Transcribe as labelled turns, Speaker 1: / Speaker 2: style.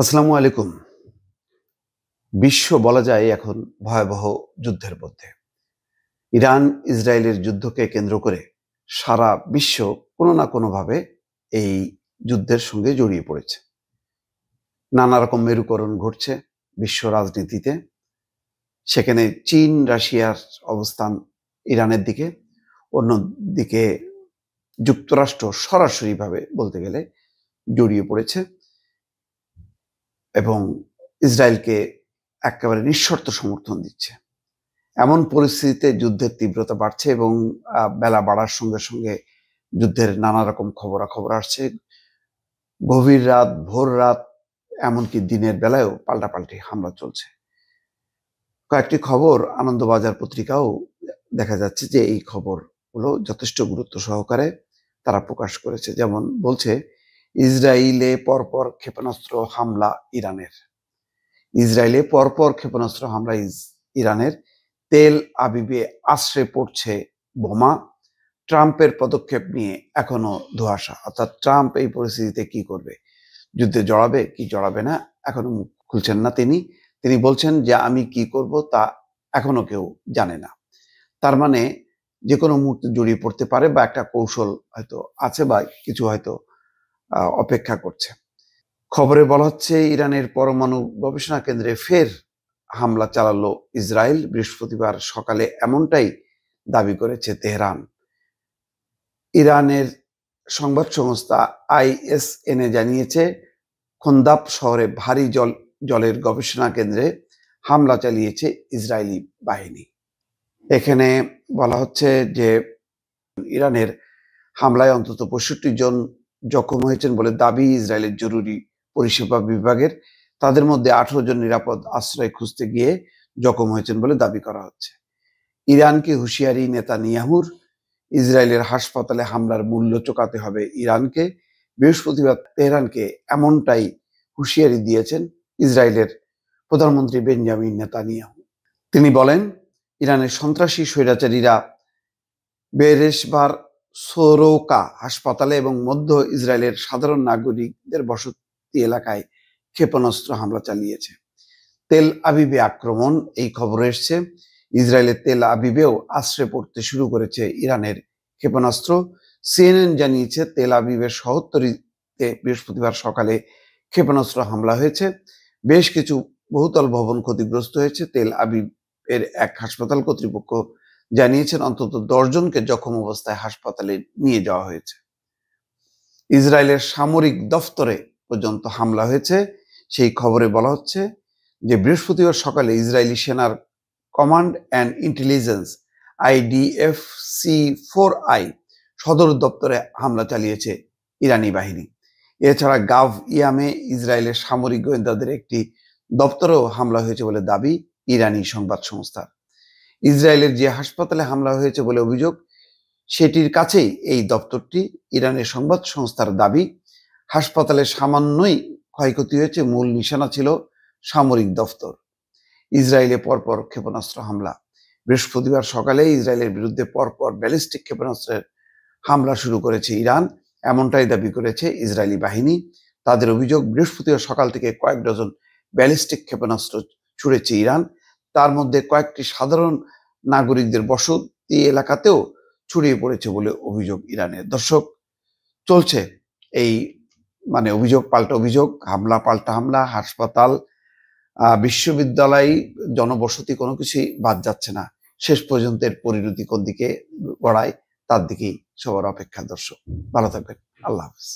Speaker 1: আসসালামু আলাইকুম। বিশ্ব বলা যায় এখন ভয়াবহ যুদ্ধের মধ্যে। ইরান ইসরায়েলের যুদ্ধকে কেন্দ্র করে সারা বিশ্ব কোনো না কোনোভাবে এই যুদ্ধের সঙ্গে জড়িয়ে পড়েছে। নানা রকম মেরুকরণ ঘটছে বিশ্ব রাজনীতিতে। সেখানে চীন রাশিয়ার অবস্থান ইরানের দিকে, অন্যদিকে যুক্তরাষ্ট্র সরাসরিভাবে বলতে গেলে জড়িয়ে পড়েছে এবং ইসরায়েলকে একেবারে নিঃশর্ত সমর্থন দিচ্ছে। এমন পরিস্থিতিতে যুদ্ধের তীব্রতা বাড়ছে এবং বেলা বাড়ার সঙ্গে সঙ্গে যুদ্ধের নানা রকম খবরাখবর আসছে। গভীর রাত, ভোর রাত, এমনকি দিনের বেলায়ও পাল্টাপাল্টি হামলা চলছে। কয়েকটি খবর আনন্দবাজার পত্রিকাও দেখা যাচ্ছে যে এই খবরগুলো যথেষ্ট গুরুত্ব সহকারে তারা প্রকাশ করেছে। যেমন বলছে, ইসরায়েলে পরপর ক্ষেপণাস্ত্র হামলা ইরানের। ইসরায়েলে পরপর ক্ষেপণাস্ত্র হামলা ইরানের। তেল আবিবে আছড়ে পড়ছে বোমা। ট্রাম্পের পদক্ষেপ নিয়ে এখনো ধোঁয়াশা। অর্থাৎ ট্রাম্প এই পরিস্থিতিতে কি করবে, যুদ্ধে জড়াবে কি জড়াবে না, এখনো মুখ খুলছেন না তিনি। তিনি বলছেন যে আমি কি করব তা এখনো কেউ জানে না। তার মানে যে কোনো মুহূর্তে জড়িয়ে পড়তে পারে বা একটা কৌশল হয়তো আছে বা কিছু হয়তো অপেক্ষা করছে। খবরে বলা হচ্ছে, ইরানের পরমাণু গবেষণা কেন্দ্রে ফের হামলা চালালো ইসরায়েল বৃহস্পতিবার সকালে, এমনটাই দাবি করেছে তেহরান। ইরানের সংবাদ সংস্থা ISNA জানিয়েছে, খন্দাব শহরে ভারী জলের গবেষণা কেন্দ্রে হামলা চালিয়েছে ইসরায়েলি বাহিনী। এখানে বলা হচ্ছে যে ইরানের হামলায় অন্তত 65 জন জখম হয়েছেন বলে দাবি ইসরায়েলের জরুরি পরিষেবা বিভাগের। তাদের মধ্যে 18 জন নিরাপদ আশ্রয় খুঁজতে গিয়ে জখম হয়েছেন বলে দাবি করা হচ্ছে। ইরানকে হুঁশিয়ারি নেতানিয়াহুর, ইসরায়েলের হাসপাতালে হামলার মূল্য চোকাতে হবে ইরানকে। বৃহস্পতিবার তেহরানকে এমনটাই হুঁশিয়ারি দিয়েছেন ইসরায়েলের প্রধানমন্ত্রী বেঞ্জামিন নেতানিয়াহু। তিনি বলেন, ইরানের সন্ত্রাসী স্বৈরাচারীরা বেরেশবার সোরোকা হাসপাতালে এবং মধ্য ইসরায়েলের সাধারণ নাগরিকদের বসতি এলাকায় ক্ষেপণাস্ত্র হামলা চালিয়েছে। তেল আবিবে আক্রমণ, এই খবর এসছে। ইসরায়েলের তেল আবিবেও আশ্রে পড়তে শুরু করেছে ইরানের ক্ষেপণাস্ত্র। CNN জানিয়েছে, তেল আবিবের শহরতলিতে বৃহস্পতিবার সকালে ক্ষেপণাস্ত্র হামলা হয়েছে। বেশ কিছু বহুতল ভবন ক্ষতিগ্রস্ত হয়েছে। তেল আবিবের এক হাসপাতাল কর্তৃপক্ষ জানিয়েছেন অন্তত 10 জনকে জখম অবস্থায় হাসপাতালে নিয়ে যাওয়া হয়েছে। ইসরায়েলের সামরিক দফতরে পর্যন্ত হামলা হয়েছে। সেই খবরে বলা হচ্ছে যে বৃহস্পতিবার সকালে ইসরায়েলি সেনার কমান্ড অ্যান্ড ইন্টেলিজেন্স IDF-C4I সদর দপ্তরে হামলা চালিয়েছে ইরানি বাহিনী। এছাড়া গাভ ইয়ামে ইসরায়েলের সামরিক গোয়েন্দাদের একটি দপ্তরেও হামলা হয়েছে বলে দাবি ইরানি সংবাদ সংস্থার। ইসরায়েলের যে হাসপাতালে হামলা হয়েছে বলে অভিযোগ, সেটির কাছেই এই দপ্তরটি। ইরানের সংবাদ সংস্থার দাবি, হাসপাতালে সামান্যই ক্ষয়ক্ষতি হয়েছে, মূল নিশানা ছিল সামরিক দফতর। ইসরায়েলে পরপর ক্ষেপণাস্ত্র হামলা। বৃহস্পতিবার সকালে ইসরায়েলের বিরুদ্ধে পরপর ব্যালিস্টিক ক্ষেপণাস্ত্রের হামলা শুরু করেছে ইরান, এমনটাই দাবি করেছে ইসরায়েলি বাহিনী। তাদের অভিযোগ, বৃহস্পতিবার সকাল থেকে কয়েক ডজন ব্যালিস্টিক ক্ষেপণাস্ত্র ছুড়েছে ইরান। তার মধ্যে কয়েকটি সাধারণ নাগরিকদের বসতি এলাকাতেও ছড়িয়ে পড়েছে বলে অভিযোগ ইরানের। দর্শক, চলছে এই অভিযোগ পাল্টা অভিযোগ, হামলা পাল্টা হামলা, হাসপাতাল, বিশ্ববিদ্যালয়, জনবসতি, কোনো কিছুই বাদ যাচ্ছে না। শেষ পর্যন্ত এর পরিণতি কোন দিকে গড়ায় তার দিকেই সবার অপেক্ষা। দর্শক, ভালো থাকবেন। আল্লাহ হাফেজ।